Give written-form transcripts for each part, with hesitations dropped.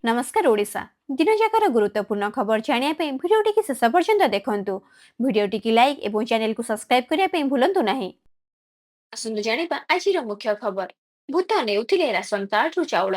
नमस्कार ओडिशा दिन जाकर गुरुत्वपूर्ण खबर जानिया पे भिडियोटी की शेष पर्यंत देखंतु भिडियोटी की लाइक एवं चैनल को सब्सक्राइब करिया पे भूलंतु नाही। आसंतु जानिबा आजिर मुख्य खबर। भूत नेउथिले राशन कार्ड रु चाउଳ।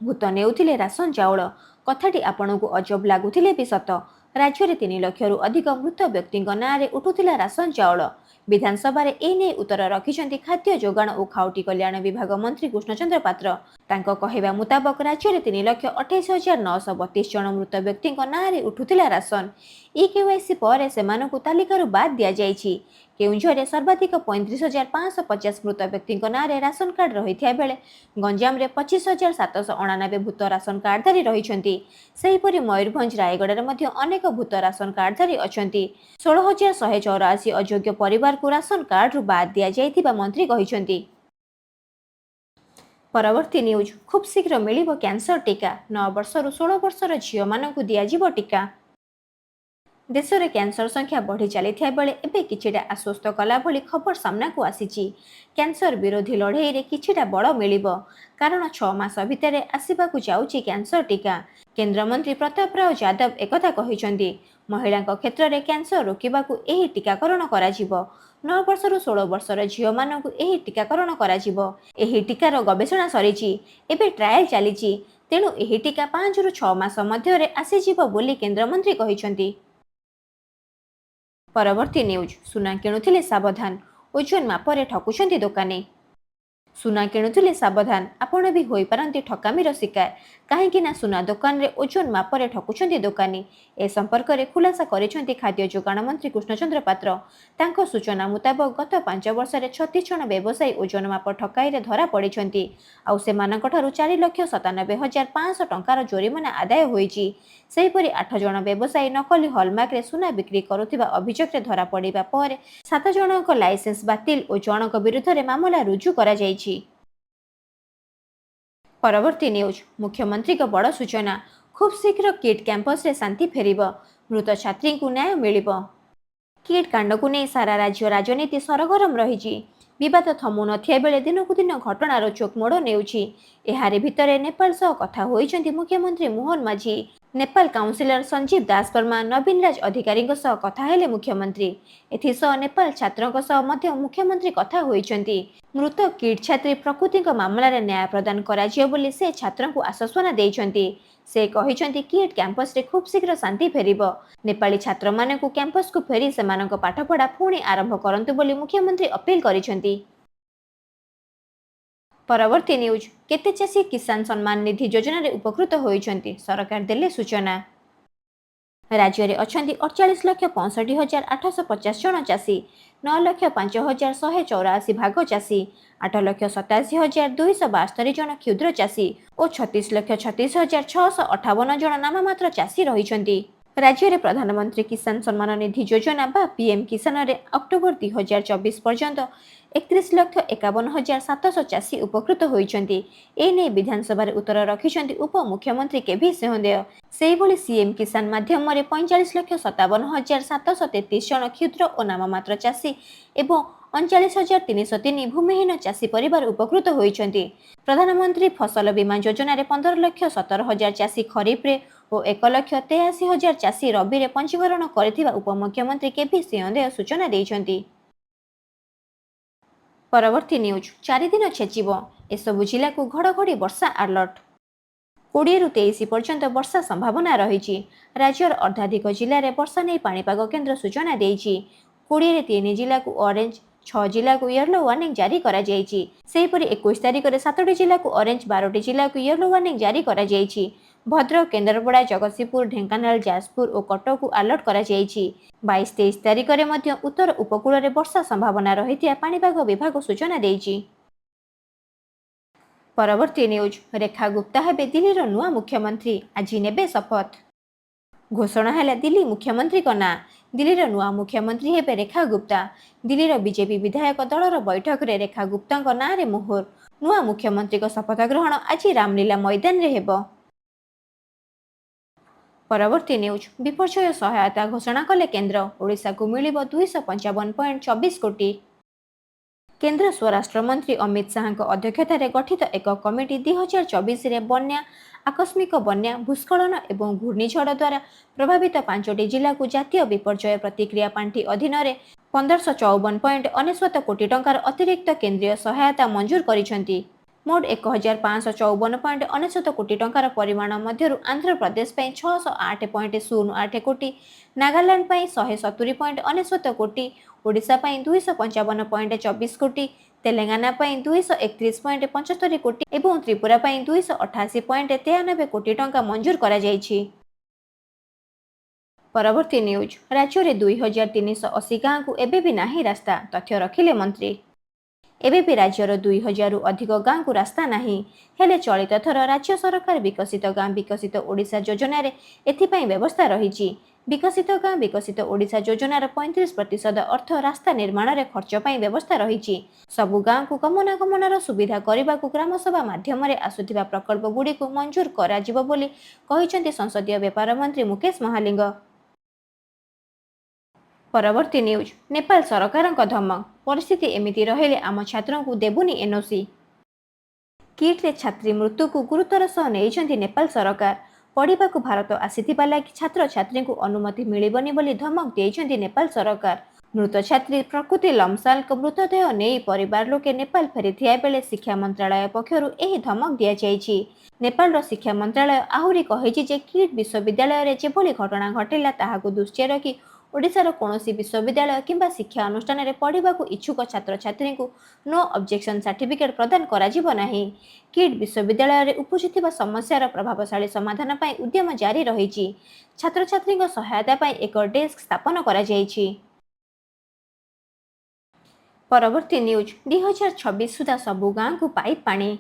भूत नेउथिले राशन चाउଳ कथाटी आपणकु अजब लागुथिले भी सत। राज्य में 3 लाख रु अधिक मृत व्यक्ति नाँ में उठुथिला राशन चाउଳ। विधानसभा एने उत्तर रखिछन्ति खाद्य जोगाण और खाउटी कल्याण विभाग मंत्री कृष्णचंद्र पात्र। तांको कहिबा मुताबक राज्य में 3,28,932 जन मृत व्यक्ति नाँ में उठुथिला राशन। केवाईसी पर सेमानकु तालिकारु बाद दिया जाइछि। केउंझरे सर्वाधिक 35,550 मृत व्यक्ति नाँ में राशन कार्ड रही बेले गंजाम रे 25,799 भूत राशन कार्डधारी रहिछन्ति। सेहिपरि मयूरभंज रायगढ़ में अनेक भूत राशन कार्डधारी अछन्ति। 16,184 अयोग्य परिवार को राशन कार्ड रु बाद दिया जाइथिबा मंत्री कहिछन्ति। परवर्ती न्यूज खूब शीघ्र मिलिबो कैंसर टीका 9 वर्ष रु 16 वर्षर झियो मानकु दियाजिबो टीका। देश में कैंसर संख्या बढ़ी चली बेले एबे किछिटा आश्वस्त कला भली खबर सामना को आसीची। कैंसर विरोधी लड़ाई रे किछिटा बड़ मिलिबो कारण 6 मास भितर आसिबाकु जाउची कैंसर टीका। केंद्र मंत्री प्रताप राव यादव एकथा कहिसंती। महिला क्षेत्र में कैंसर रोकबाकू एही टीकाकरण कराजिबो। 9 वर्ष रु 16 वर्षर झियो मानकु एही टीकाकरण कराजिबो। एही टीकार गवेषणा सरीची एबे ट्रायल चलीची तेणु एही टीका 5 रु 6 मास मध्यरे आसीजिबो बोली केंद्र मंत्री कहिसंती। परवर्ती न्यूज सुना किणुथिले सावधान ओजन मापरे ठकुछन्ति दोकानी। सुना किणुथिले सावधान आपण भी होई पारंती ठकामीर शिकार कहीं ना सुना दुकान रे ओजन मापरे ठकुछन्ति दोकानी। ए संपर्क में खुलासा करिसेंति खाद्य जोगाण मंत्री कृष्णचंद्र पात्र। तांको सूचना मुताबक गत 5 वर्ष में 36 जन व्यवसायी ओजन माप ठकाई रे धरा पड़िछन्ति। आउ सेमानकठारु 4,97,500 टंकार जोरिमाना आदाय होईची। सेहिपरि 8 जन व्यवसायी नकली हलमार्क रे सुना बिक्री करुथिबा अभियोग रे धरा पड़िबा पर 7 जनक लाइसेंस बातिल और जनक विरुद्ध रे मामला रुजु करा जाइछि। परवर्ती न्यूज मुख्यमंत्री को बड़ सूचना खूब शीघ्र किट कैंपस रे शांति फेरिब मृत छात्री को न्याय मिलिब। किट कांड को नहीं सारा राज्य राजनीति सरगरम रही विवाद थमु नथिया बेले दिन को दिन घटनार चोक मोड़ नेउछि। एहारे भितरे नेपाल सह कथा होइछन्ति मुख्यमंत्री मोहन माझी। नेपाल काउंसिलर संजीव दास वर्मा नवीन राज अधिकारी सह कथा हेले मुख्यमंत्री। एथिसह नेपाल छात्रों सह मध्य मुख्यमंत्री कथा होइछन्ति। मृत किट छात्री प्रकृति मामला रे न्याय प्रदान कराजियो बोली से छात्रों को आश्वासन देइछन्ति। से कहिछन्ति किट कैंपस रे खूब शीघ्र शांति फेरिब। नेपाली छात्र माने को कैंपस को फेरी सेमानक पाठपढ़ा पुणी आरंभ करंतु बोली मुख्यमंत्री अपील करिछन्ति। परवर्ती न्यूज केते चाषी किसान सम्मान निधि योजना रे उपकृत होइछन्ति सरकार देले सूचना। राज्य में अच्छा 48,65,850 जन चाषी 9,05,184 भाग चाषी 8,87,272 जन क्षुद्र चाषी और 36,36,658 जन नाममात्र चाषी रही। राज्य में प्रधानमंत्री किसान सम्मान निधि योजना बा पीएम किसान रे अक्टोबर 2024 पर्यंत 31,51,700 चाषी उपकृत होइछन्ति। एने विधानसभा उत्तर रखिछन्ति उप मुख्यमंत्री केभी सिंहदेव। सेहिभଳି सीएम किसान माध्यम 45,57,733 जन क्षुद्र और नाममात्र चाषी एवं 39,303 भूमिहीन चाषी परिवार उपकृत होइछन्ति। प्रधानमंत्री फसल बीमा योजना रे 15,17,000 चाषी खरीफ रे और 1,83,000 चाषी रबी रे पंजीकरण करथिबा उपमुख्यमंत्री केभी सिंहदेव सूचना दैछन्ति। परवर्ती न्यूज 4 दिन छेचिब एसबु जिला को घड़घड़ी वर्षा अलर्ट 20 रु 23 पर्यंत वर्षा संभावना रही। राज्यर अर्धाधिक जिले में वर्षा नहीं पाणीपाग केन्द्र सूचना देइछि। 20 रे 3 जिला को ऑरेंज 6 जिला को येलो वार्निंग जारी करा जाइछि। सेहिपरि 21 तारिख में 7 जिला को ऑरेंज 12 जिला को येलो वार्निंग जारी करा जाइछि। भद्रक केन्द्रापड़ा जगतसिंहपुर ढेंकानाल जाजपुर और कटक को अलर्ट करा जाइछि। 22-23 तारिख में उत्तर उपकूल में वर्षा संभावना रही पाणीपाग विभाग सूचना देइछि। परवर्ती न्यूज रेखा गुप्ता हेबे दिल्ली नुआ मुख्यमंत्री आज नेबे शपथ घोषणा है दिल्ली मुख्यमंत्री का ना। दिल्ली नुआ मुख्यमंत्री हेबे रेखा गुप्ता। दिल्ली बीजेपी विधायक दलर बैठक में रेखा गुप्ता ना रे मोहर। नुआ मुख्यमंत्री शपथ ग्रहण आज रामलीला मैदान रे हेबो। परवर्ती न्यूज विपर्यय सहायता घोषणा कले केन्द्र ओडिशा को मिलिबो 255.24 कोटी। केन्द्र स्वराष्ट्र मंत्री अमित शाह अध्यक्षतार गठित एक कमिटी 2024 रे बन्या आकस्मिक बन्या भूस्खलन और घूर्णिझड़ द्वारा प्रभावित 5टी जिला को जातीय विपर्यय प्रतिक्रिया पांठि अधीन 1554.99 कोटी टंकार अतिरिक्त केंद्रीय सहायता मंजूर करिसेंती। मोट 1554.99 कोटी टंकार परिमाण मध्यरु आंध्र प्रदेश 608.08 कोटी, नागालैंड 170.99 कोटी, ओडिशा 255.24 कोटी, तेलंगाना 231.75 कोटी एवं त्रिपुरा 288.93 कोटी टंका मंजूर करा जायछि। परवर्ती न्यूज राज्य में 2380 गाँव को एबे भी नाही रास्ता, तथ्य रखिले मंत्री। एबे भी राज्यर 2000 अधिक गाँव को रास्ता नहीं, हेले चलित थर राज्य सरकार विकसित गाँ विकसित ओडिशा योजन एथिपाई व्यवस्था रही। विकसित गाँ विकसित ओडिशा योजनार 35% अर्थ रास्ता निर्माण रे खर्च पाई व्यवस्था रही। सबु गाँ को गमनागमनर सुविधा करने को ग्रामसभा माध्यम आसुथिबा प्रकल्प गुड़ी को मंजूर करा जिवो बोली कहिसेंती संसदीय व्यापार मंत्री मुकेश महालिंग। परवर्ती न्यूज नेपाल सरकार धमक, परिस्थिति एमिति रहिले आम छात्रों को देबुनी एनओसी। किट्रे छात्री मृत्यु को गुरुतर सह नेइछंती नेपाल सरकार। पढ़ा को भारत आसीथिबा लागि छात्र छात्री को अनुमति मिलिबनी बोली धमक देइछंती नेपाल सरकार। मृत छात्री प्रकृति लम्साल को मृतदेह नहीं परिवार लोके नेपाल फेरिथिया बेले शिक्षा मंत्रालय पक्षरु एही धमक दिया जायछि। नेपाल शिक्षा मंत्रालय आहुरी कहिछि जे किट विश्वविद्यालय रे जेभली घटना घटिला ताहाको दृष्टि रखी ओडिशार कौनसी विश्वविद्यालय किंबा शिक्षा अनुष्ठान रे पढ़ा इच्छुक छात्र छात्री को नो ऑब्जेक्शन सर्टिफिकेट प्रदान कराजिबो नाही। किट विश्वविद्यालय रे उपजिथिबा समस्यार प्रभावशाली समाधान पाई उद्यम जारी रहिछि। छात्र छात्री सहायता पाई एक डेस्क स्थापन करा जायछि। परवर्ती न्यूज 2026 सुधा सबु गाँ को पाइप पानी।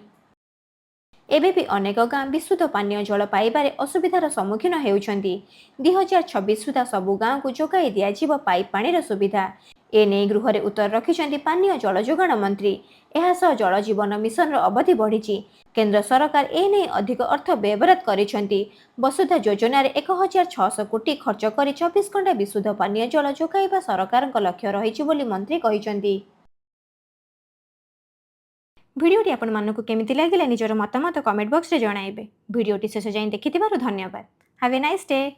एबे भी अनेक गाँ विशुद्ध पानीय जल पाइबारे असुविधार सम्मुखीन हेउछंती। 2026 सुधा सबु गाँ को जोगाई दियाजिबो पाइप पानीर सुविधा। एने गृह रे उत्तर रखिछंती पानीय जल जोगाण मंत्री। एहासह जल जीवन मिशन अवधि बढ़िछि। केंद्र सरकार एने अधिक अर्थ व्ययबराद करिछंती। वसुधा योजना रे 1600 कोटी खर्च करी 24 घंटा विशुद्ध पानीय जल जोगाइबा सरकारक लक्ष्य रहिछि बोली मंत्री कहिछंती। भिडियोटी आपण मानकु केमिति लागिला निजर मतामत कमेंट बॉक्स रे जणाइबे। भिडियोटी शेष जाई देखिथिबारु धन्यवाद। Have a nice day.